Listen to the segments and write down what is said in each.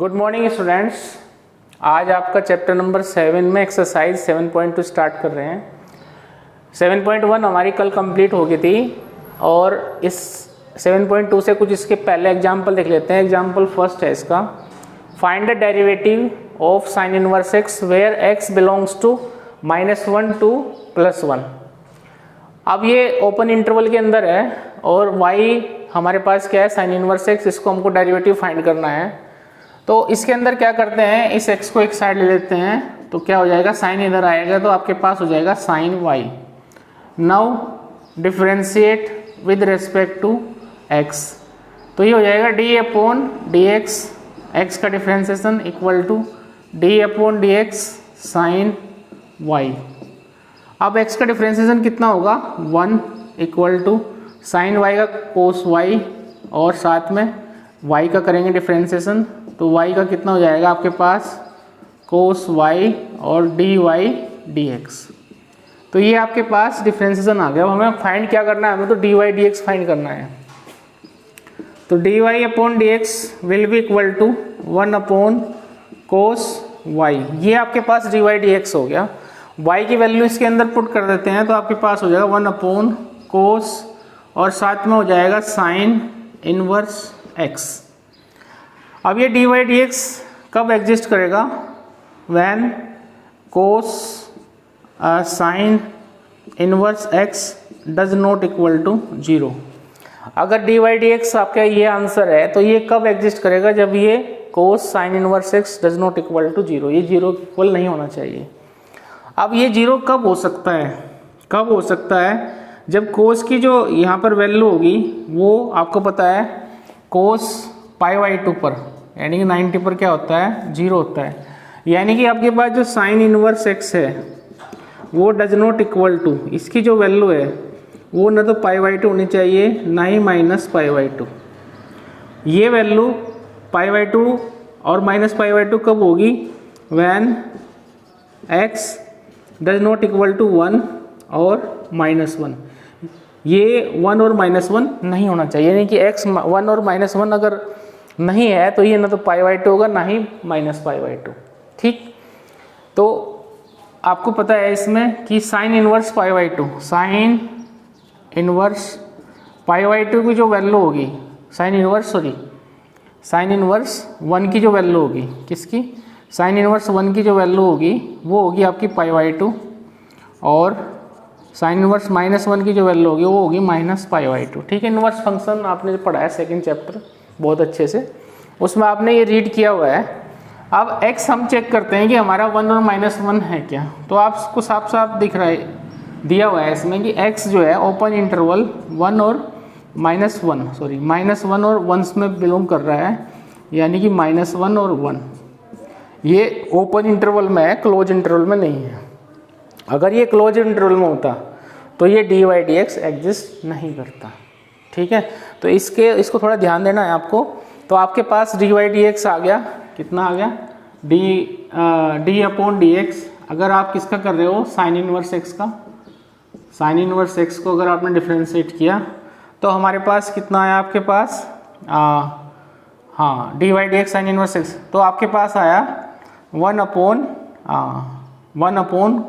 Good morning students. आज आपका chapter number 7 में एक्सरसाइज 7.2 स्टार्ट कर रहे हैं। 7.1 हमारी कल कंप्लीट हो गई थी और इस 7.2 से कुछ इसके पहले एग्जाम्पल देख लेते हैं। एग्जाम्पल फर्स्ट है इसका, find the derivative of sine inverse x where x belongs to -1 to +1। अब ये ओपन इंटरवल के अंदर है और y हमारे पास क्या है, साइन इनवर्स एक्स, इसको हमको डेरिवेटिव फाइंड करना है। तो इसके अंदर क्या करते हैं, इस x को एक साइड ले लेते हैं तो क्या हो जाएगा, साइन इधर आएगा तो आपके पास हो जाएगा sine y। Now differentiate with respect to x, तो ये हो जाएगा d/dx, x का differentiation equal to d/dx sine y। अब x का डिफरेंशिएशन कितना होगा, 1 इक्वल टू साइन y का कोस y और साथ में y का करेंगे डिफरेंशिएशन, तो y का कितना हो जाएगा आपके पास कोस y और dy/dx। तो ये आपके पास डिफरेंशिएशन आ गया। अब हमें फाइंड क्या करना है, हमें तो dy/dx फाइंड करना है। तो dy/dx will be equal to 1 cos y। ये आपके पास dy/dx हो गया। y की वैल्यू इसके अंदर पुट कर देते हैं तो आपके पास हो जाएगा 1 कोस और साथ में हो जाएगा साइन इनवर्स x। अब ये dy/dx कब एग्जिस्ट करेगा, when cos sine inverse x does not equal to 0। अगर dy/dx आपका ये आंसर है तो ये कब एग्जिस्ट करेगा, जब ये cos sine inverse x does not equal to 0, ये 0 इक्वल नहीं होना चाहिए। अब ये 0 कब हो सकता है, कब हो सकता है, जब कोस की जो यहाँ पर वैल्यू होगी वो आपको पता है कोस π/2 पर, यानी कि 90 पर क्या होता है, 0 होता है। यानी कि आपके पास जो साइन इनवर्स x है वो डज नॉट इक्वल टू, इसकी जो वैल्यू है वो ना तो π/2 होनी चाहिए ना ही -π/2। ये वैल्यू π/2 और -π/2 कब होगी, when x does not equal to 1 और -1। ये 1 और -1 नहीं होना चाहिए, यानी कि x 1 और -1 अगर नहीं है तो ये ना तो π/2 होगा ना ही -π/2। ठीक, तो आपको पता है इसमें कि साइन इनवर्स π/2, साइन इनवर्स π/2 की जो वैल्यू होगी, साइन इनवर्स 1 की जो वैल्यू होगी, किसकी, साइन इनवर्स 1 की जो वैल्यू होगी वो होगी आपकी π/2 और साइन इनवर्स -1 की जो वैल्यू होगी वो होगी -π/2। ठीक है, इनवर्स फंक्शन आपने जो पढ़ा है सेकंड चैप्टर बहुत अच्छे से, उसमें आपने ये रीड किया हुआ है। अब x हम चेक करते हैं कि हमारा 1 और -1 है क्या, तो आपको साफ साफ दिख रहा है, दिया हुआ है इसमें कि x जो है ओपन इंटरवल 1 और -1 और 1 में बिलोंग कर रहा है, यानी कि -1 और 1। ये ओपन इंटरवल में है, क्लोज इंटरवल में नहीं है। अगर ये क्लोज इंटरवल में होता तो ये dy/dx एग्जिस्ट नहीं करता। ठीक है, तो इसको थोड़ा ध्यान देना है आपको। तो आपके पास dy/dx आ गया, कितना आ गया, d/dx। अगर आप किसका कर रहे हो, साइन इनवर्स x का, साइन इनवर्स x को अगर आपने डिफरेंशिएट किया तो हमारे पास कितना आया आपके पास, हाँ, dy/dx साइन इनवर्स x, तो आपके पास आया 1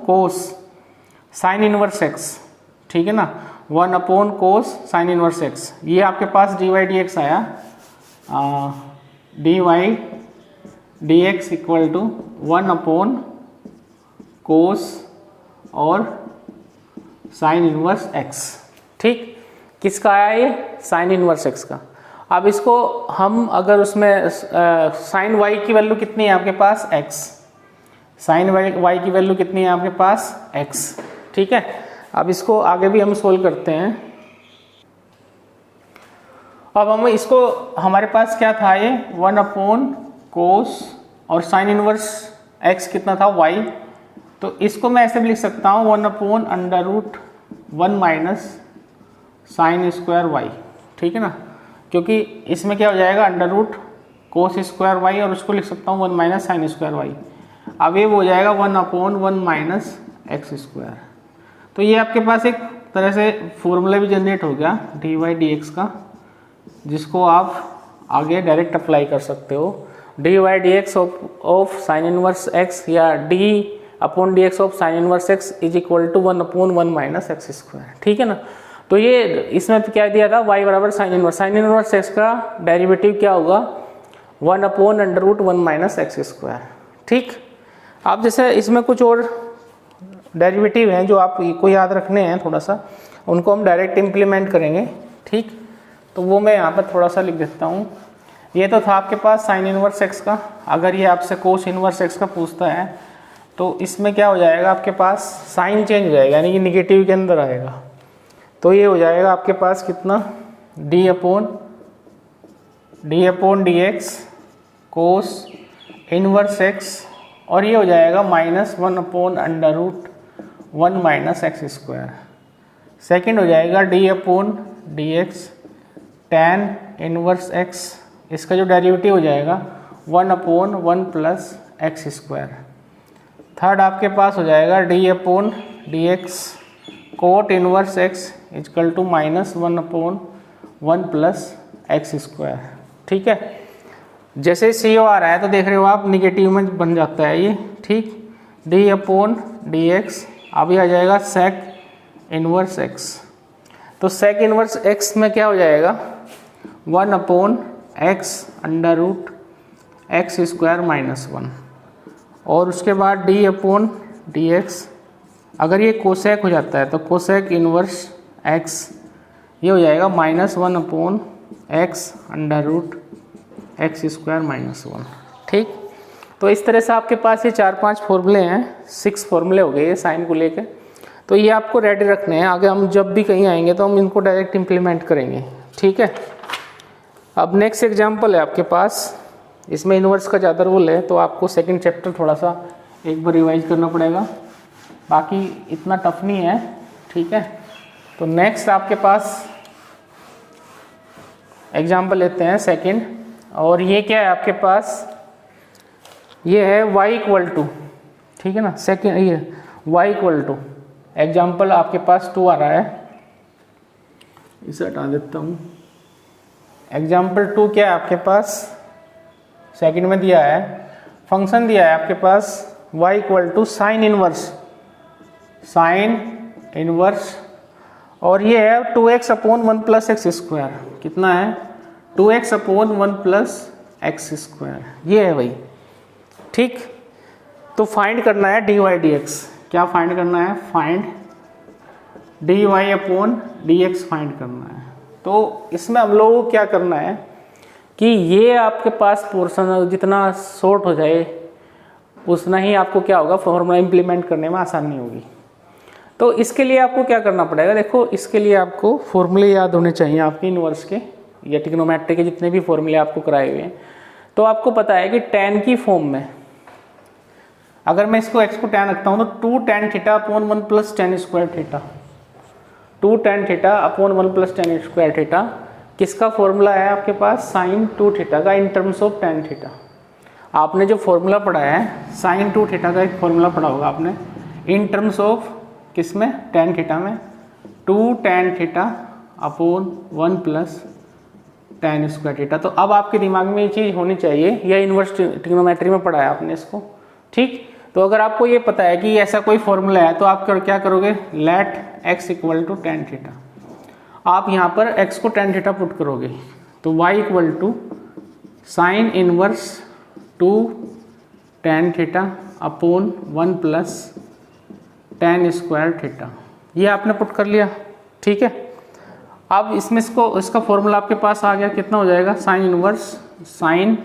कोस साइन इनवर्स x। ठीक है ना, 1 कोस साइन इनवर्स x, ये आपके पास dy/dx आया, dy/dx इक्वल टू 1 कोस और साइन इनवर्स x। ठीक, किसका आया ये, साइन इनवर्स x का। अब इसको हम अगर उसमें साइन y की वैल्यू कितनी है आपके पास, x, साइन y की वैल्यू कितनी है आपके पास, x। ठीक है, अब इसको आगे भी हम सोल्व करते हैं। अब हम इसको, हमारे पास क्या था, ये 1 कोस और साइन इनवर्स x कितना था, y। तो इसको मैं ऐसे भी लिख सकता हूँ 1/√1 माइनस साइन स्क्वायर y। ठीक है ना, क्योंकि इसमें क्या हो जाएगा, under root cos square y और उसको लिख सकता हूँ 1 माइनस साइन स्क्वायर y। अब ये हो जाएगा 1/1 माइनस एक्स स्क्वायर। तो ये आपके पास एक तरह से फॉर्मूला भी जनरेट हो गया dy/dx का, जिसको आप आगे डायरेक्ट अप्लाई कर सकते हो। D y d x of sine inverse x या d upon d x of sine inverse x is equal to 1/1 minus x square. ठीक है ना। तो ये इसमें क्या दिया था, y बराबर साइन इनवर्स एक्स का डेरिवेटिव क्या होगा 1/√1 माइनस एक्स स्क्वायर। ठीक। आप जैसे इसमें कुछ और डेरिवेटिव हैं जो आपको याद रखने हैं थोड़ा सा, उनको हम डायरेक्ट इम्प्लीमेंट करेंगे। ठीक। तो वो मैं यहाँ पर थोड़ा सा लिख देता हूँ। ये तो था आपके पास साइन इनवर्स एक्स का। अगर ये आपसे कोस इनवर्स एक्स का पूछता है तो इसमें क्या हो जाएगा, आपके पास साइन चेंज हो जाएगा, यानी कि निगेटिव के अंदर आएगा। तो ये हो जाएगा आपके पास कितना, D upon d x cos inverse x, और ये हो जाएगा -1/√1 माइनस एक्स स्क्वायर। सेकेंड हो जाएगा d upon d x tan inverse x, इसका जो डेरिवेटिव हो जाएगा 1/1 प्लस एक्स स्क्वायर। थर्ड आपके पास हो जाएगा d upon d x cot inverse x equal to -1/1 plus x square. ठीक है। जैसे सी ओ आ रहा है तो देख रहे हो आप निगेटिव में बन जाता है ये। ठीक। डी अपॉन डी एक्स अभी आ जाएगा सेक इनवर्स एक्स। तो सेक इनवर्स एक्स में क्या हो जाएगा 1/x√x स्क्वायर -1, और उसके बाद डी अपॉन डी एक्स, अगर ये कोसेक हो जाता है तो कोसेक इनवर्स एक्स, ये हो जाएगा -1/x√x स्क्वायर -1। ठीक। तो इस तरह से आपके पास ये 4-5 फॉर्मूले हैं, 6 फॉर्मूले हो गए ये साइन को लेके। तो ये आपको रेडी रखने हैं, आगे हम जब भी कहीं आएंगे तो हम इनको डायरेक्ट इम्प्लीमेंट करेंगे। ठीक है। अब नेक्स्ट एग्जाम्पल है आपके पास, इसमें इन्वर्स का ज़्यादा रोल है तो आपको सेकंड चैप्टर थोड़ा सा एक बार रिवाइज करना पड़ेगा, बाकी इतना टफ नहीं है। ठीक है। तो नेक्स्ट आपके पास एग्जाम्पल लेते हैं सेकंड, और ये क्या है आपके पास, ये है y इक्वल टू, ठीक है ना, सेकंड ये y इक्वल टू, एग्जाम्पल आपके पास 2 आ रहा है, इसे हटा देता हूँ। एग्जाम्पल 2 क्या है आपके पास, सेकंड में दिया है, फंक्शन दिया है आपके पास y equal to sine inverse, और ये है 2x/1 प्लस एक्स स्क्वायर। कितना है 2x/1 प्लस एक्स स्क्वायर, ये है भाई। ठीक। तो फाइंड करना है dy dx। क्या फाइंड करना है, फाइंड dy/dx फाइंड करना है। तो इसमें हम लोगों को क्या करना है कि ये आपके पास पोर्शन जितना शॉर्ट हो जाए उतना ही आपको क्या होगा, फॉर्मूला इंप्लीमेंट करने में आसानी होगी। तो इसके लिए आपको क्या करना पड़ेगा, देखो इसके लिए आपको फॉर्मूले याद होने चाहिए आपके इनवर्स के या ट्रिग्नोमेट्री के जितने भी फॉर्मूले आपको कराए हुए हैं। तो आपको पता है कि tan की फॉर्म में अगर मैं इसको x को tan रखता हूँ तो 2 tan θ/1 plus tan square theta, 2 tan θ/1 plus tan square theta किसका फॉर्मूला है आपके पास, sin 2θ का इन टर्म्स ऑफ tan θ। आपने जो फॉर्मूला पढ़ा है sin 2θ का एक फॉर्मूला पढ़ा होगा आपने इन टर्म्स ऑफ किसमें, tan θ में, 2 tan θ/1 plus tan square theta. तो अब आपके दिमाग में ये चीज़ होनी चाहिए, या इन्वर्स ट्रिग्नोमेट्री में पढ़ा है आपने इसको। ठीक। तो अगर आपको ये पता है कि ऐसा कोई फॉर्मूला है तो आप क्या करोगे, let x equal to tan θ, आप यहाँ पर x को tan θ पुट करोगे तो y equal to sine inverse 2 tan θ/1 plus tan square theta, ये आपने पुट कर लिया। ठीक है। अब इसमें इसका फॉर्मूला आपके पास आ गया, कितना हो जाएगा, साइन इनवर्स sin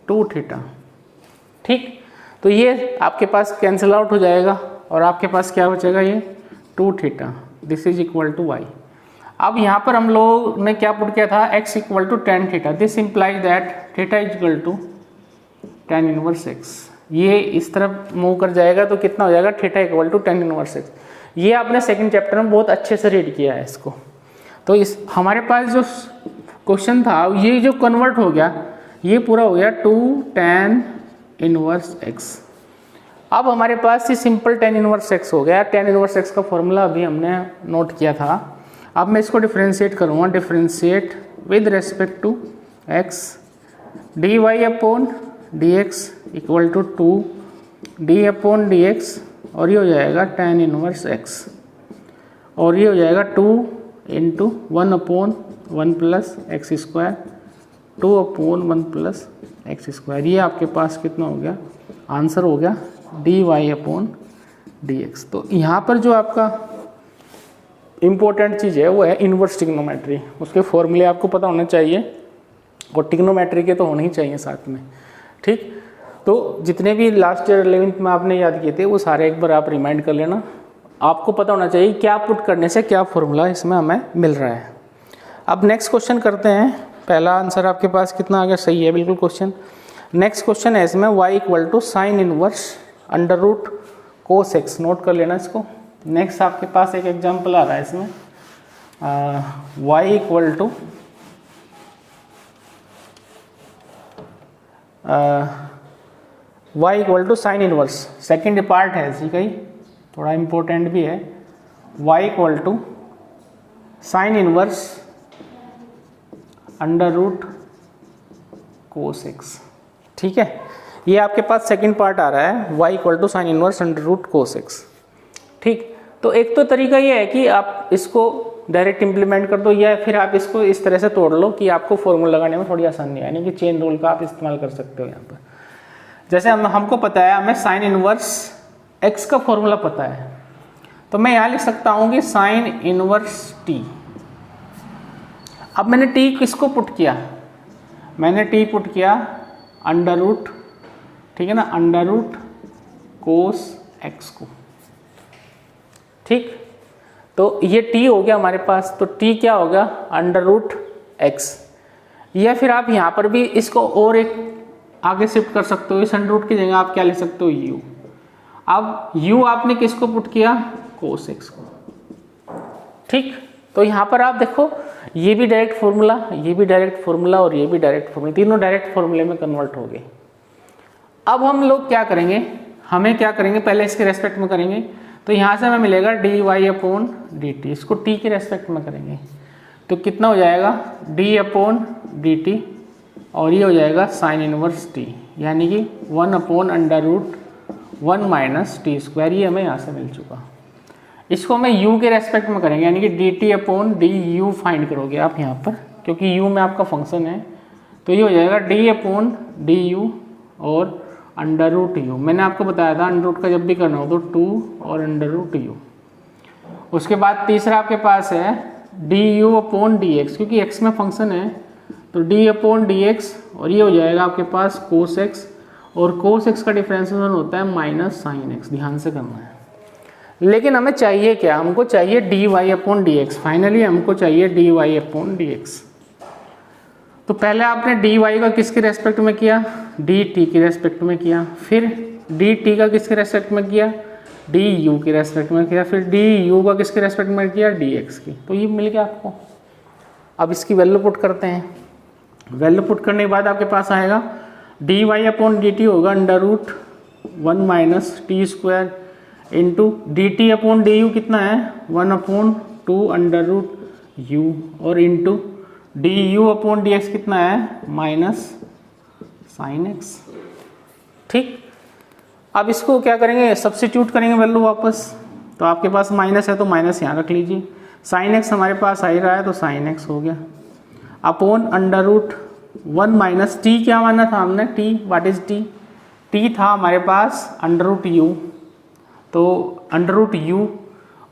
2θ। ठीक। तो ये आपके पास कैंसिल आउट हो जाएगा और आपके पास क्या बचेगा, ये 2θ, this is equal to y। अब यहाँ पर हम लोग ने क्या पुट किया था, x equal to tan θ, this implies that θ is equal to tan inverse x। ये इस तरफ मूव कर जाएगा तो कितना हो जाएगा, θ equal to tan inverse x। ये आपने सेकंड चैप्टर में बहुत अच्छे से रीड किया है इसको। तो इस हमारे पास जो क्वेश्चन था ये जो कन्वर्ट हो गया, ये पूरा हो गया 2 tan इनवर्स x। अब हमारे पास ये सिंपल tan इनवर्स x हो गया। tan इनवर्स x का फॉर्मूला अभी हमने नोट किया था। अब मैं इसको डिफ्रेंशिएट करूँगा, differentiate with respect to x dy upon d x equal to 2 d upon d x, और ये हो जाएगा tan इनवर्स एक्स, और ये हो जाएगा 2 into 1 upon 1 plus x square, 2 upon 1 plus x square. ये आपके पास कितना हो गया, आंसर हो गया d y upon d x. तो यहाँ पर जो आपका इम्पोर्टेंट चीज़ है वो है इन्वर्स ट्रिग्नोमेट्री। उसके फॉर्मूले आपको पता होना चाहिए और ट्रिग्नोमेट्री के तो होने ही चाहिए साथ में, ठीक। तो जितने भी लास्ट ईयर 11th में आपने याद किए थे वो सारे एक बार आप रिमाइंड कर लेना। आपको पता होना चाहिए क्या पुट करने से क्या फॉर्मूला इसमें हमें मिल रहा है। अब नेक्स्ट क्वेश्चन करते हैं। पहला आंसर आपके पास कितना आ गया, सही है बिल्कुल क्वेश्चन। नेक्स्ट क्वेश्चन है इसमें y equal to sine inverse under root cos x, note कर लेना इसको। नेक्स्ट आपके पास एक एग्जाम्पल आ रहा है इसमें y equal to y equal to sine inverse, second part है इसी का ही, थोड़ा इम्पोर्टेंट भी है। y equal to sine inverse under root cos x, ठीक है। ये आपके पास सेकंड पार्ट आ रहा है y equal to sine inverse under root cos x, ठीक। तो एक तो तरीका ये है कि आप इसको डायरेक्ट इंप्लीमेंट कर दो, या फिर आप इसको इस तरह से तोड़ लो कि आपको फॉर्मूला लगाने में थोड़ी आसानी है, यानी कि चेन रूल का आप इस्तेमाल कर सकते हो यहाँ पर। जैसे हमको पता है, हमें साइन इनवर्स x का फॉर्मूला पता है, तो मैं यहाँ लिख सकता हूँ कि साइन इनवर्स t। अब मैंने t किसको पुट किया, मैंने t पुट किया अंडर रूट, ठीक है ना, अंडर रूट कोस x को, ठीक। तो ये t हो गया हमारे पास, तो t क्या होगा, अंडर रूट x। या फिर आप यहाँ पर भी इसको और एक आगे शिफ्ट कर सकते हो, इस अंडर रूट की जगह आप क्या लिख सकते हो, u। अब u आपने किसको पुट किया, कोस x को, ठीक। तो यहाँ पर आप देखो ये भी डायरेक्ट फॉर्मूला, ये भी डायरेक्ट फॉर्मूला और ये भी डायरेक्ट फॉर्मूला, तीनों डायरेक्ट फॉर्मूले में कन्वर्ट हो गए। अब हम लोग क्या करेंगे, हमें क्या करेंगे, पहले इसके रेस्पेक्ट में करेंगे। तो यहाँ से हमें मिलेगा d y upon d t, इसको t के रेस्पेक्ट में करेंगे तो कितना हो जाएगा, d अपॉन डी टी, और ये हो जाएगा साइन इनवर्स t, यानी कि 1 upon under root 1 minus t square. ये हमें यहाँ से मिल चुका। इसको हमें u के रेस्पेक्ट में करेंगे, यानी कि D t upon d you find करोगे आप यहाँ पर, क्योंकि u में आपका फंक्शन है। तो ये हो जाएगा d अपॉन डी यू और अंडर रूट यू। मैंने आपको बताया था अंडर रूट का जब भी करना हो तो 2 और अंडर रूट यू। उसके बाद तीसरा आपके पास है D u upon d x, क्योंकि x में फंक्शन है तो d अपॉन डी एक्स, और ये हो जाएगा आपके पास कोस एक्स, और कोस एक्स का डिफरेंशिएशन होता है माइनस साइन एक्स, ध्यान से करना है। लेकिन हमें चाहिए क्या, हमको चाहिए d y upon d x. Finally हमको चाहिए d y upon d x. तो पहले आपने डी वाई का किसके रेस्पेक्ट में किया, डी टी के रेस्पेक्ट में किया, फिर डी टी का किसके रेस्पेक्ट में किया, डी यू के रेस्पेक्ट में किया, फिर डी यू का किसके रेस्पेक्ट में किया, डी एक्स की। तो ये मिल गया आपको। अब इसकी वैल्यू पुट करते हैं। वैल्यू पुट करने के बाद आपके पास आएगा d y upon d t होगा under root 1 minus t square into d t upon d u कितना है, 1 अपॉन 2 अंडर रूट यू, और into d u upon d x कितना है, माइनस साइन एक्स, ठीक। अब इसको क्या करेंगे, सब्स्टिट्यूट करेंगे वैल्यू वापस। तो आपके पास माइनस है तो माइनस यहाँ रख लीजिए, साइन एक्स हमारे पास आ ही रहा है तो साइन एक्स हो गया, upon under root 1 minus t, क्या माना था हमने, t, what is t, t था हमारे पास अंडर रूट यू, तो अंडर रूट यू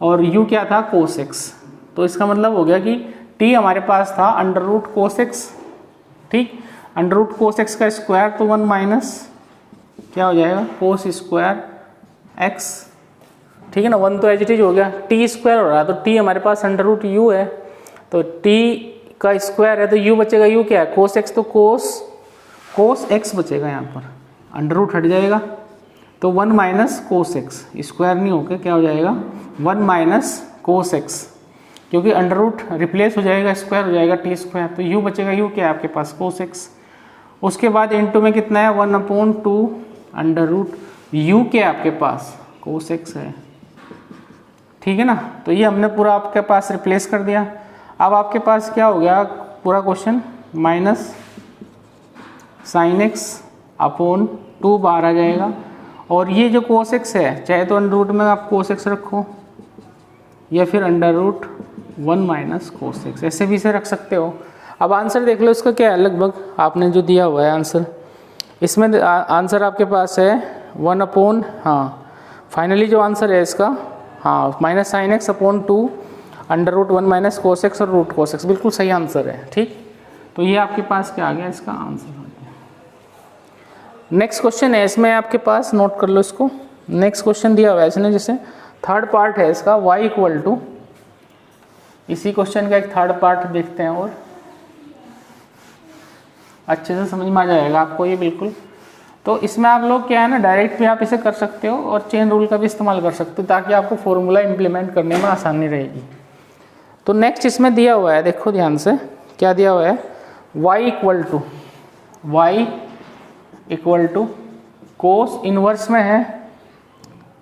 और यू क्या था, कोस एक्स। तो इसका मतलब हो गया कि टी हमारे पास था अंडर रूट कोस एक्स, ठीक। अंडर रूट कोस एक्स का स्क्वायर तो 1 माइनस क्या हो जाएगा, कोस स्क्वायर एक्स, ठीक है ना। 1 तो एज इट इज हो गया, टी स्क्वायर हो रहा है तो टी हमारे पास अंडर रूट यू है, तो टी का स्क्वायर है तो यू बचेगा, यू क्या है, कोस एक्स, तो कोस एक्स बचेगा यहाँ पर, अंडर रूट हट जाएगा तो 1 माइनस कोस एक्स, स्क्वायर नहीं होकर क्या हो जाएगा, 1 माइनस कोस एक्स, क्योंकि अंडर रूट रिप्लेस हो जाएगा, स्क्वायर हो जाएगा टी स्क्वायर, तो यू बचेगा, यू क्या है आपके पास, कोस एक्स। उसके बाद इनटू में कितना है, 1 अपॉन 2 अंडर रूट यू के आपके पास कोस एक्स है, ठीक है ना। तो ये हमने पूरा आपके पास रिप्लेस कर दिया। अब आपके पास क्या हो गया पूरा question, minus sine x upon 2 बाहर आ जाएगा। और ये जो cos x है, चाहे तो अंडर रूट में आप cos x रखो या फिर under root 1 minus cos x, ऐसे भी इसे रख सकते हो। अब आंसर देख लो इसका क्या है, लगभग आपने जो दिया हुआ है आंसर, इसमें आंसर आपके पास है 1 अपॉन, हाँ फाइनली जो आंसर है इसका, हाँ minus sine x upon 2 under root 1 minus cos x और रूट cos x, बिल्कुल सही आंसर है। ठीक, तो ये आपके पास क्या आ गया, इसका आंसर आ गया। नेक्स्ट क्वेश्चन है, इसमें आपके पास नोट कर लो इसको। नेक्स्ट क्वेश्चन दिया हुआ है इसने, जैसे थर्ड पार्ट है इसका y इक्वल टू, इसी क्वेश्चन का एक थर्ड पार्ट देखते हैं और अच्छे से समझ में आ जाएगा आपको ये बिल्कुल। तो इसमें आप लोग क्या है ना, डायरेक्ट भी आप इसे कर सकते हो और चेन रूल का भी इस्तेमाल कर सकते हो, ताकि आपको फॉर्मूला इंप्लीमेंट करने में आसानी रहेगी। तो नेक्स्ट इसमें दिया हुआ है, देखो ध्यान से क्या दिया हुआ है, y equal to cos inverse में है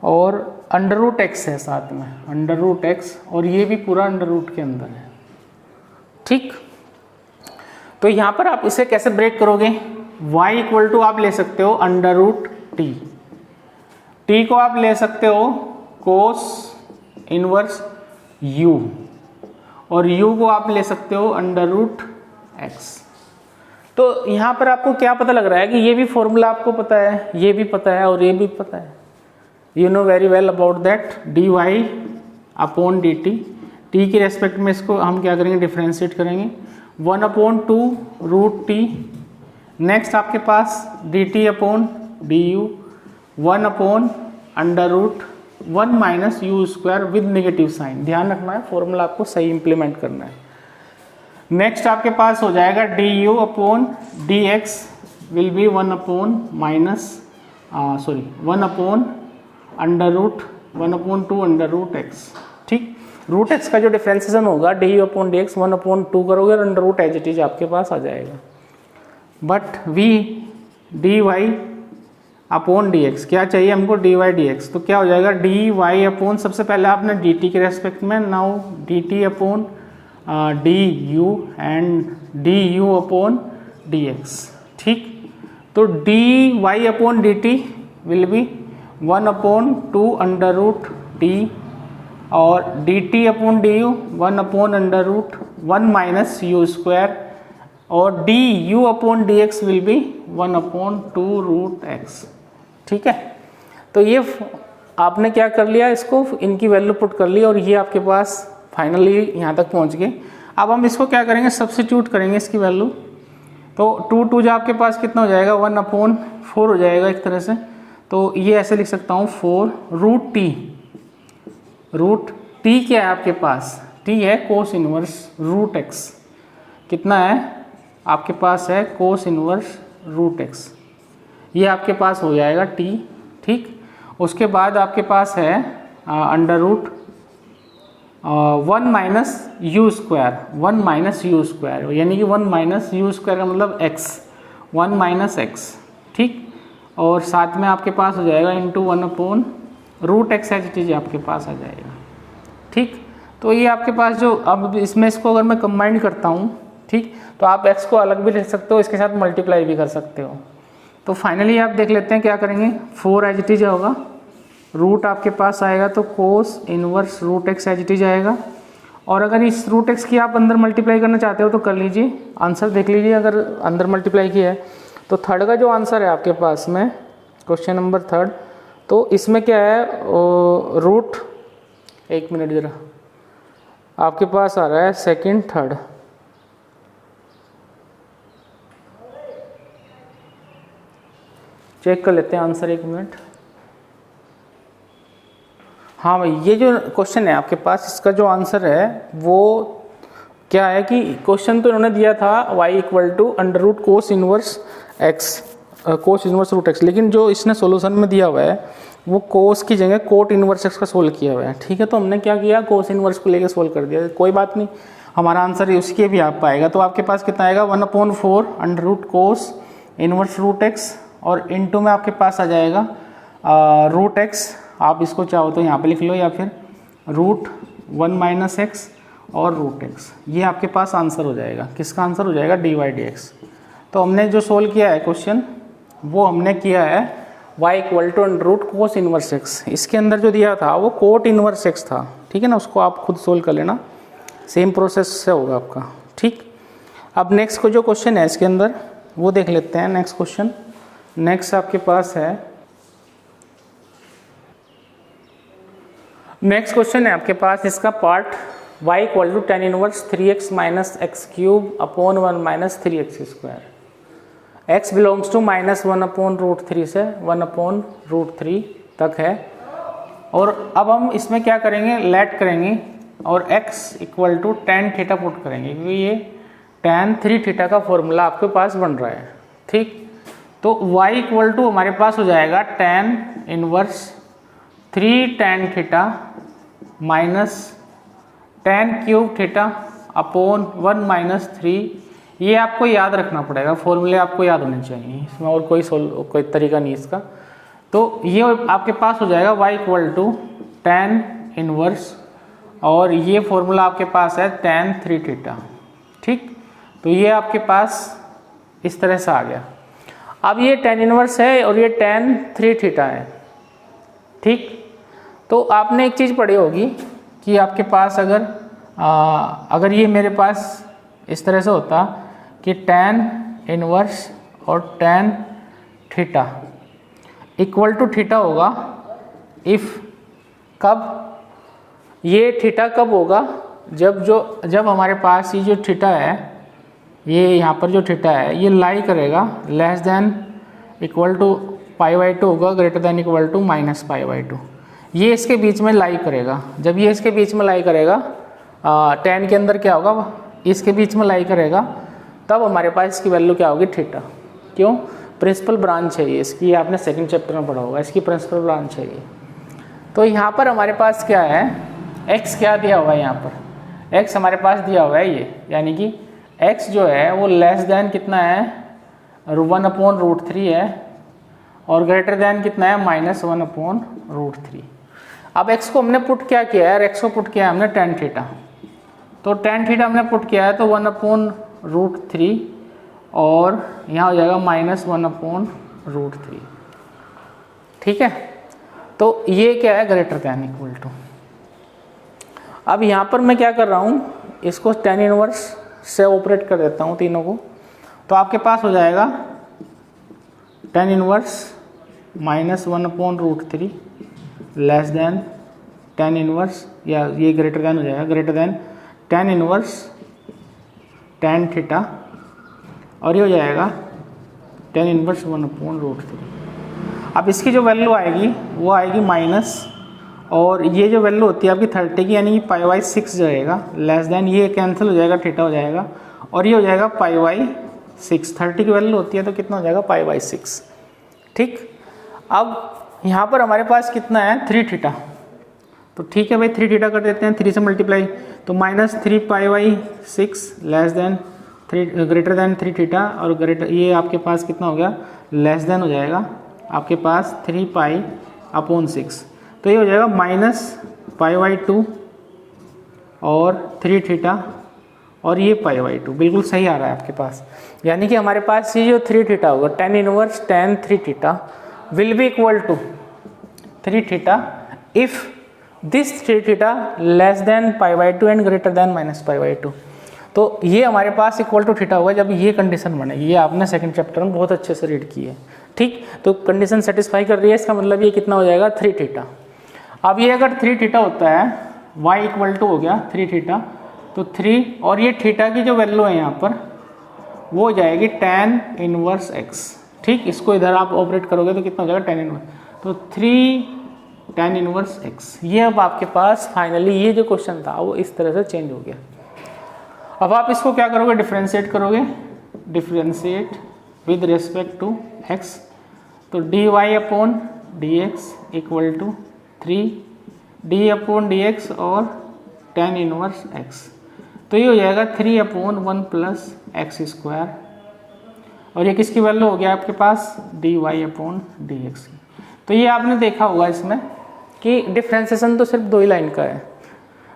और अंडर रूट एक्स है साथ में, अंडर रूट एक्स, और ये भी पूरा अंडर रूट के अंदर है। ठीक, तो यहाँ पर आप इसे कैसे ब्रेक करोगे, y इक्वल टू आप ले सकते हो अंडर रूट टी को आप ले सकते हो कोस इनवर्स u, और u को आप ले सकते हो अंडर रूट x। तो यहाँ पर आपको क्या पता लग रहा है कि ये भी फॉर्मूला आपको पता है, ये भी पता है और ये भी पता है, you know very well about that dy upon dt। t के रेस्पेक्ट में इसको हम क्या करेंगे, डिफ्रेंशिएट करेंगे 1 अपॉन 2 रूट टी। नेक्स्ट आपके पास dt upon du 1 upon under root 1 minus u square with negative sign. ध्यान रखना है, फॉर्मूला आपको सही इंप्लीमेंट करना है। नेक्स्ट आपके पास हो जाएगा du upon dx will be 1 upon minus 1 upon under root 1 upon 2 under root x। ठीक, रूट x का जो डिफ्रेंसिएशन होगा du अपॉन dx 1 अपॉन 2 करोगे और under root as it is आपके पास आ जाएगा। But v dy upon dx, क्या चाहिए हमको, dy dx, तो क्या हो जाएगा dy अपॉन, सबसे पहले आपने dt के रेस्पेक्ट में, now dt upon du and du upon dx। ठीक, तो dy upon dt will be 1 upon 2 under root t और dt upon du 1 upon under root 1 minus u square, और du upon dx will be 1 upon 2 root x। ठीक है, तो ये आपने क्या कर लिया, इसको इनकी वैल्यू पुट कर ली और ये आपके पास फाइनली यहाँ तक पहुँच गए। अब हम इसको क्या करेंगे, सब्स्टिट्यूट करेंगे इसकी वैल्यू। तो 2 जो आपके पास कितना हो जाएगा, 1 अपॉन 4 हो जाएगा एक तरह से। तो ये ऐसे लिख सकता हूँ 4 रूट टी क्या है आपके पास, टी है कोस इनवर्स रूट एक्स, कितना है आपके पास है कोस इनवर्स रूट एक्स, ये आपके पास हो जाएगा टी। ठीक, उसके बाद आपके पास है under root 1 minus u square, 1 minus u square, यानी कि 1 माइनस यू स्क्वायर का मतलब x, 1 माइनस एक्स। ठीक, और साथ में आपके पास हो जाएगा इंटू 1 अपॉन रूट एक्स एच टी आपके पास आ जाएगा। ठीक, तो ये आपके पास जो, अब इसमें इसको अगर मैं कंबाइन करता हूँ, ठीक, तो आप x को अलग भी लिख सकते हो, इसके साथ मल्टीप्लाई भी कर सकते हो। तो फाइनली आप देख लेते हैं क्या करेंगे, 4 एच टी होगा, रूट आपके पास आएगा तो कोस इनवर्स रूट एक्स एच टी जाएगा। और अगर इस रूट एक्स की आप अंदर मल्टीप्लाई करना चाहते हो तो कर लीजिए, आंसर देख लीजिए अगर अंदर मल्टीप्लाई किया है। तो थर्ड का जो आंसर है आपके पास में, क्वेश्चन नंबर थर्ड, तो इसमें क्या है, रूट, एक मिनट जरा, आपके पास आ रहा है सेकंड थर्ड, चेक कर लेते हैं आंसर, एक मिनट। हाँ भाई, ये जो क्वेश्चन है आपके पास, इसका जो आंसर है वो क्या है कि क्वेश्चन तो इन्होंने दिया था y equal to under root cos inverse x, cos inverse root x, लेकिन जो इसने सॉल्यूशन में दिया हुआ है वो कोस की जगह कोट इनवर्स एक्स का सोल्व किया हुआ है। ठीक है, तो हमने क्या किया, कोस इनवर्स को लेके सोल्व कर दिया, कोई बात नहीं, हमारा आंसर उसके भी आप पाएगा। तो आपके पास कितना आएगा, 1 upon 4 under root cos inverse root x, और इनटू में आपके पास आ जाएगा रूट एक्स, आप इसको चाहो तो यहाँ पे लिख लो, या फिर रूट 1 माइनस एक्स और रूट एक्स, ये आपके पास आंसर हो जाएगा। किसका आंसर हो जाएगा, dy dx। तो हमने जो सोल्व किया है क्वेश्चन, वो हमने किया है y equal to under cos inverse x. इसके अंदर जो दिया था वो कोट इनवर्स एक्स था, ठीक है ना, उसको आप खुद सोल्व कर लेना, सेम प्रोसेस से होगा आपका, ठीक। अब नेक्स्ट को जो क्वेश्चन है इसके अंदर वो देख लेते हैं। नेक्स्ट क्वेश्चन, नेक्स्ट आपके पास है, नेक्स्ट क्वेश्चन है आपके पास इसका part y equal to tan inverse 3x minus x cube upon 1 minus 3x square. x belongs to -1 upon √3 से 1 अपॉन √3 तक है। और अब हम इसमें क्या करेंगे, लेट करेंगे और x equal to tan theta put करेंगे, क्योंकि ये tan 3 थीटा का फॉर्मूला आपके पास बन रहा है, ठीक। तो y इक्वल टू हमारे पास हो जाएगा tan inverse 3 tan theta minus tan cube theta upon 1 minus 3। ये आपको याद रखना पड़ेगा, फॉर्मूले आपको याद होने चाहिए, इसमें और कोई तरीका नहीं इसका। तो ये आपके पास हो जाएगा y equal to tan inverse, और ये फॉर्मूला आपके पास है tan 3 थीटा, ठीक। तो ये आपके पास इस तरह से आ गया। अब ये tan इनवर्स है और ये tan 3 थीटा है, ठीक। तो आपने एक चीज़ पढ़ी होगी कि आपके पास अगर ये मेरे पास इस तरह से होता कि tan इनवर्स और tan theta equal to theta होगा इफ़, कब, ये थीटा कब होगा, जब हमारे पास ये जो थीटा है, ये यहाँ पर जो थीटा है ये लाई करेगा लेस देन इक्वल टू π/2 होगा, ग्रेटर देन इक्वल टू -π/2। ये इसके बीच में लाई करेगा। जब ये इसके बीच में लाई करेगा, tan के अंदर क्या होगा, इसके बीच में लाई करेगा, तब हमारे पास इसकी वैल्यू क्या होगी, थीटा। क्यों, प्रिंसिपल ब्रांच है ये इसकी, आपने सेकंड चैप्टर में पढ़ा होगा, इसकी प्रिंसिपल ब्रांच है ये। तो यहाँ पर हमारे पास क्या है, x क्या दिया हुआ है, यहाँ पर x हमारे पास दिया हुआ है ये, यानी कि x जो है वो लेस देन कितना है, 1 अपॉन √3 है, और ग्रेटर देन कितना है, -1 अपॉन √3। अब x को हमने पुट क्या किया है, x को पुट किया है हमने tan थीटा। तो tan थीटा हमने पुट किया है तो 1 अपॉन √3, और यहाँ हो जाएगा -1 अपॉन √3, ठीक है। तो ये क्या है, ग्रेटर देन इक्वल टू। अब यहाँ पर मैं क्या कर रहा हूँ, इसको tan इनवर्स से ऑपरेट कर देता हूँ तीनों को। तो आपके पास हो जाएगा tan inverse -1 upon √3 less than tan inverse, या ये ग्रेटर देन हो जाएगा, greater than tan inverse tan theta, और ये हो जाएगा tan इनवर्स 1 अपॉन √3। अब इसकी जो वैल्यू आएगी वो आएगी माइनस, और ये जो वैल्यू होती है आपकी 30 की, यानी कि π/6 जाएगा, लेस देन ये कैंसिल हो जाएगा, थीटा हो जाएगा, और ये हो जाएगा π/6। 30 की वैल्यू होती है तो कितना हो जाएगा, π/6, ठीक। अब यहाँ पर हमारे पास कितना है, 3 थीटा। तो ठीक है भाई, 3 थीटा कर देते हैं, 3 से मल्टीप्लाई, तो -3 π/6 less than 3 greater than 3 theta, और ग्रेटर ये आपके पास कितना हो गया, लेस देन हो जाएगा आपके पास 3 π/6। तो ये हो जाएगा -π/2 और 3 थीटा, और ये π/2, बिल्कुल सही आ रहा है आपके पास। यानी कि हमारे पास ये जो 3 थीटा होगा, tan inverse tan 3 theta will be equal to 3 theta if this 3 theta less than π/2 and greater than -π/2। तो ये हमारे पास इक्वल टू थीटा होगा जब ये कंडीशन बनेगी। ये आपने सेकंड चैप्टर में बहुत अच्छे से रीड की है, ठीक। तो कंडीशन सेटिस्फाई कर रही है, इसका मतलब ये कितना हो जाएगा, 3 थीटा। अब ये अगर 3 थीटा होता है, y इक्वल टू हो गया 3 थीटा, तो 3 और ये थीटा की जो वैल्यू है यहाँ पर वो हो जाएगी tan इनवर्स x, ठीक। इसको इधर आप ऑपरेट करोगे तो कितना हो जाएगा, tan इनवर्स, तो 3 tan इनवर्स x। ये अब आपके पास फाइनली ये जो क्वेश्चन था वो इस तरह से चेंज हो गया। अब आप इसको क्या करोगे, डिफ्रेंशिएट करोगे, differentiate with respect to x। तो dy upon dx equal to 3 d upon dx और tan इनवर्स x। तो ये हो जाएगा 3 अपॉन 1 प्लस एक्स स्क्वायर, और ये किसकी वैल्यू हो गया आपके पास, dy अपॉन dx की। तो ये आपने देखा होगा इसमें कि डिफ्रेंसिएशन तो सिर्फ 2 ही लाइन का है।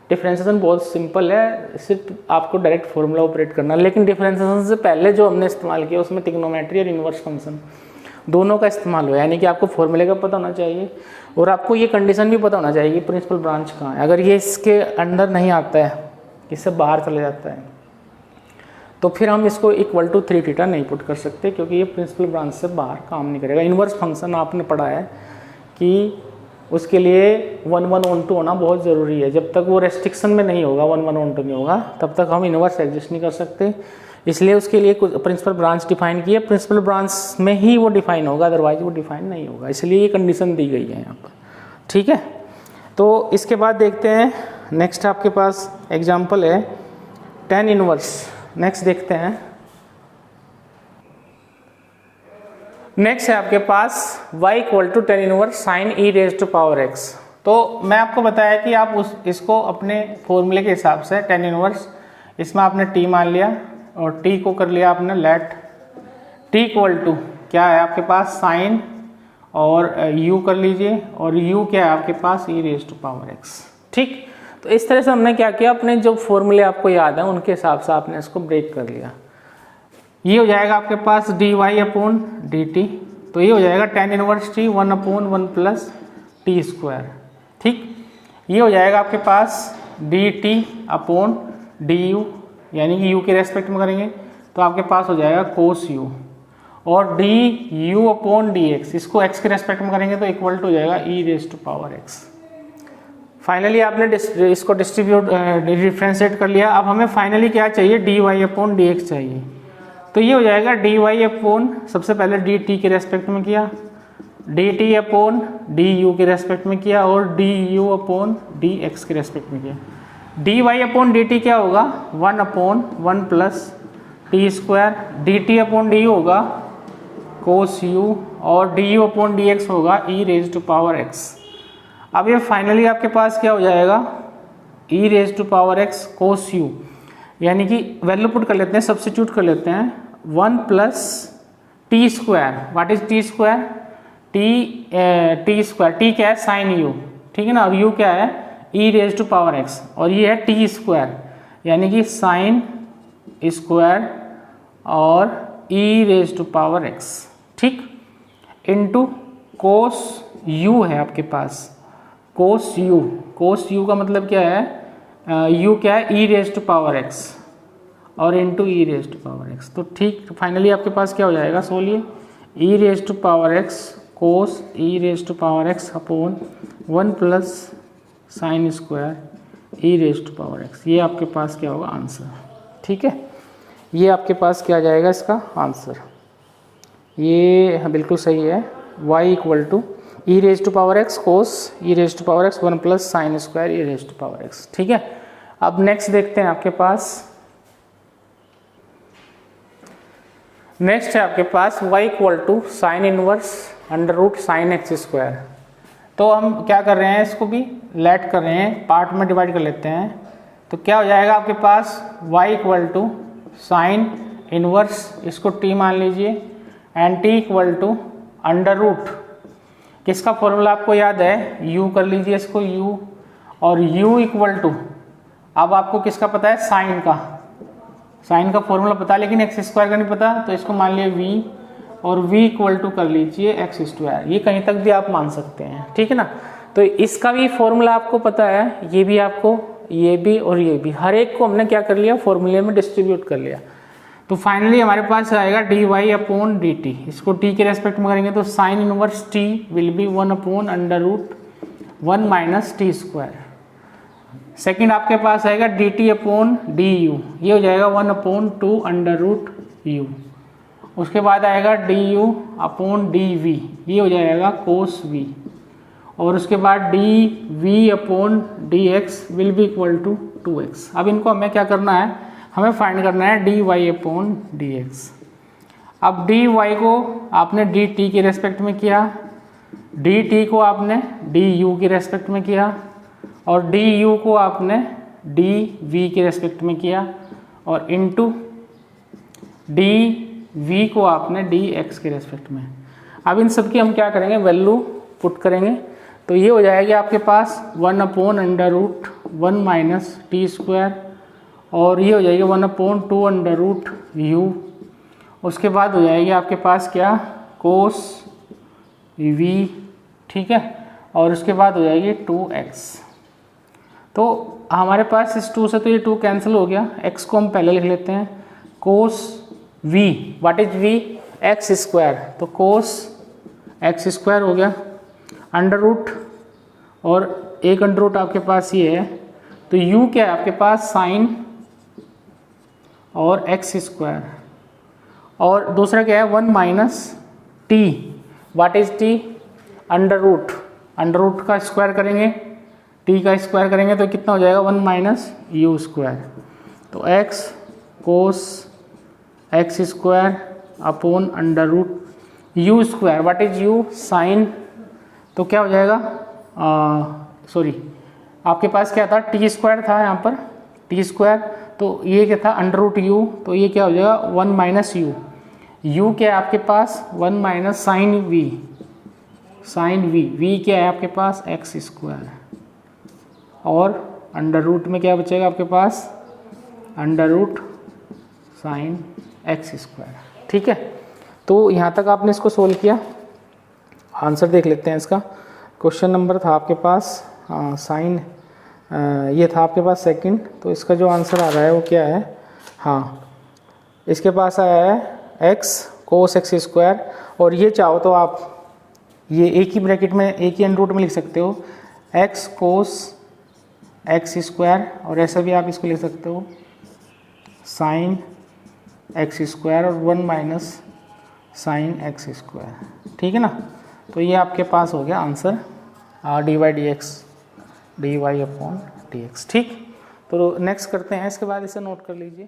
डिफ्रेंसिएशन बहुत सिंपल है, सिर्फ आपको डायरेक्ट फॉर्मूला ऑपरेट करना, लेकिन डिफ्रेंसिएशन से पहले जो हमने इस्तेमाल किया उसमें ट्रिग्नोमेट्री और इनवर्स फंक्शन दोनों का इस्तेमाल हो, यानी कि आपको फॉर्मूले का पता होना चाहिए और आपको ये कंडीशन भी पता होना चाहिए कि प्रिंसिपल ब्रांच कहाँ है। अगर ये इसके अंदर नहीं आता है, इससे बाहर चले जाता है, तो फिर हम इसको इक्वल टू 3 थीटा नहीं पुट कर सकते, क्योंकि ये प्रिंसिपल ब्रांच से बाहर काम नहीं करेगा। इन्वर्स फंक्शन आपने पढ़ा है कि उसके लिए 1/1/2 होना बहुत ज़रूरी है। जब तक वो रेस्ट्रिक्शन में नहीं होगा, 1/1/2 नहीं होगा, तब तक हम इन्वर्स एग्जिस्ट नहीं कर सकते। इसलिए उसके लिए कुछ प्रिंसिपल ब्रांच डिफाइन की है, प्रिंसिपल ब्रांच में ही वो डिफाइन होगा, अदरवाइज वो डिफाइन नहीं होगा। इसलिए ये कंडीशन दी गई है यहाँ पर, ठीक है। तो इसके बाद देखते हैं नेक्स्ट आपके पास एग्जाम्पल है tan इनवर्स। नेक्स्ट देखते हैं, नेक्स्ट है आपके पास y = tan inverse sin e⁻x। तो मैं आपको बताया कि आप इसको अपने फॉर्मूले के हिसाब से tan इनवर्स, इसमें आपने t मान लिया और t को कर लिया आपने लेट t = क्या है आपके पास sin और u कर लीजिए, और u क्या है आपके पास e⁻x, ठीक। तो इस तरह से हमने क्या किया, अपने जो फॉर्मूले आपको याद है उनके हिसाब से आपने इसको ब्रेक कर लिया। ये हो जाएगा आपके पास dy/dt, तो ये हो जाएगा tan इनवर्स t 1/1 + t², ठीक। ये हो जाएगा आपके पास dt/du, यानी कि u के रेस्पेक्ट में करेंगे तो आपके पास हो जाएगा cos u, और du/dx, इसको x के रेस्पेक्ट में करेंगे तो इक्वल टू हो जाएगा e⁻x। फाइनली आपने इसको डिफरेंशिएट कर लिया। अब हमें फाइनली क्या चाहिए, dy/dx चाहिए। तो ये हो जाएगा dy/, सबसे पहले dt के रेस्पेक्ट में किया, dt/du के रेस्पेक्ट में किया, और du/dx के रेस्पेक्ट में किया। dy/dt क्या होगा, 1/1 + t², dt/du होगा cos u, और du/dx होगा e⁻x। अब ये फाइनली आपके पास क्या हो जाएगा, e⁻x cos u, यानी कि वैल्यू पुट कर लेते हैं, सब्स्टिट्यूट कर लेते हैं, 1 + t²। What is t², t² t क्या है, sin u, ठीक है ना, और u क्या है e⁻x, और ये है t², यानी कि sin स्क्वायर और e⁻x, ठीक, इनटू cos u है आपके पास, cos u का मतलब क्या है, u क्या है e⁻x, और इंटू e⁻x। तो ठीक, फाइनली आपके पास क्या हो जाएगा, सोलिए e⁻x cos e⁻x upon 1 + sin² e⁻x। ये आपके पास क्या होगा आंसर, ठीक है। ये आपके पास क्या आ जाएगा इसका आंसर, ये बिल्कुल सही है, y = e⁻x cos e⁻x 1 + sin² e⁻x, ठीक है। अब नेक्स्ट देखते हैं आपके पास, नेक्स्ट है आपके पास y = sin inverse √sin x²। तो हम क्या कर रहे हैं, इसको भी लेट कर रहे हैं, पार्ट में डिवाइड कर लेते हैं। तो क्या हो जाएगा आपके पास y = sin इनवर्स, इसको t मान लीजिए, एंड t = किसका फॉर्मूला आपको याद है, u कर लीजिए इसको u, और u = अब आपको किसका पता है, साइन का फॉर्मूला पता है, लेकिन x² का नहीं पता, तो इसको मान लिया v, और v = कर लीजिए x²। ये कहीं तक भी आप मान सकते हैं, ठीक है ना। तो इसका भी फॉर्मूला आपको पता है, ये भी आपको, ये भी और ये भी, हर एक को हमने क्या कर लिया, फॉर्मूले में डिस्ट्रीब्यूट कर लिया। तो फाइनली हमारे पास आएगा dy/dt, इसको t के रेस्पेक्ट में करेंगे तो sin inverse t will be 1/√1 - t²। Second आपके पास आएगा dt/du, ये हो जाएगा 1/2√u। उसके बाद आएगा du/dv, ये हो जाएगा cos v, और उसके बाद dv/dx will be equal to 2x। अब इनको हमें क्या करना है, हमें फाइंड करना है dy/dx। अब dy को आपने dt के रेस्पेक्ट में किया, dt को आपने du के रेस्पेक्ट में किया, और du को आपने dv के रेस्पेक्ट में किया, और इनटू dv को आपने dx के रेस्पेक्ट में। अब इन सब की हम क्या करेंगे, वैल्यू पुट करेंगे। तो ये हो जाएगी आपके पास 1/√1 - t², और ये हो जाएगी 1/2√u। उसके बाद हो जाएगी आपके पास क्या, कोस वी, ठीक है, और उसके बाद हो जाएगी 2x। तो हमारे पास इस 2 से तो ये 2 कैंसिल हो गया, x को हम पहले लिख लेते हैं, कोस v, what is v, x square, तो कोस एक्स स्क्वायर हो गया, अंडर रूट, और एक अंडर रूट आपके पास ये है, तो u क्या है आपके पास, साइन और एक्स स्क्वायर, और दूसरा क्या है 1 minus t, what is t, under root का स्क्वायर करेंगे, टी का स्क्वायर करेंगे तो कितना हो जाएगा 1 माइनस यू स्क्वायर, तो x cos x square upon under root u square, what is u, sine, तो क्या हो जाएगा, सॉरी आपके पास क्या था, टी स्क्वायर था यहाँ पर, टी स्क्वायर, तो ये क्या था अंडर रूट यू, तो ये क्या हो जाएगा 1 माइनस यू, यू क्या है आपके पास 1 माइनस साइन वी, वी क्या है आपके पास एक्स स्क्वायर, और अंडर रूट में क्या बचेगा आपके पास, under root sine x square, ठीक है। तो यहाँ तक आपने इसको सोल्व किया, आंसर देख लेते हैं इसका। क्वेश्चन नंबर था आपके पास साइन, ये था आपके पास सेकंड, तो इसका जो आंसर आ रहा है वो क्या है, हाँ इसके पास आया है x कोस एक्स स्क्वायर, और ये चाहो तो आप ये एक ही ब्रैकेट में एक ही अंडर रूट में लिख सकते हो, x कोस एक्स स्क्वायर, और ऐसा भी आप इसको लिख सकते हो साइन एक्स स्क्वायर और 1 माइनस साइन एक्स स्क्वायर, ठीक है ना। तो ये आपके पास हो गया आंसर dy अपॉन dx, ठीक। तो नेक्स्ट करते हैं, इसके बाद इसे नोट कर लीजिए।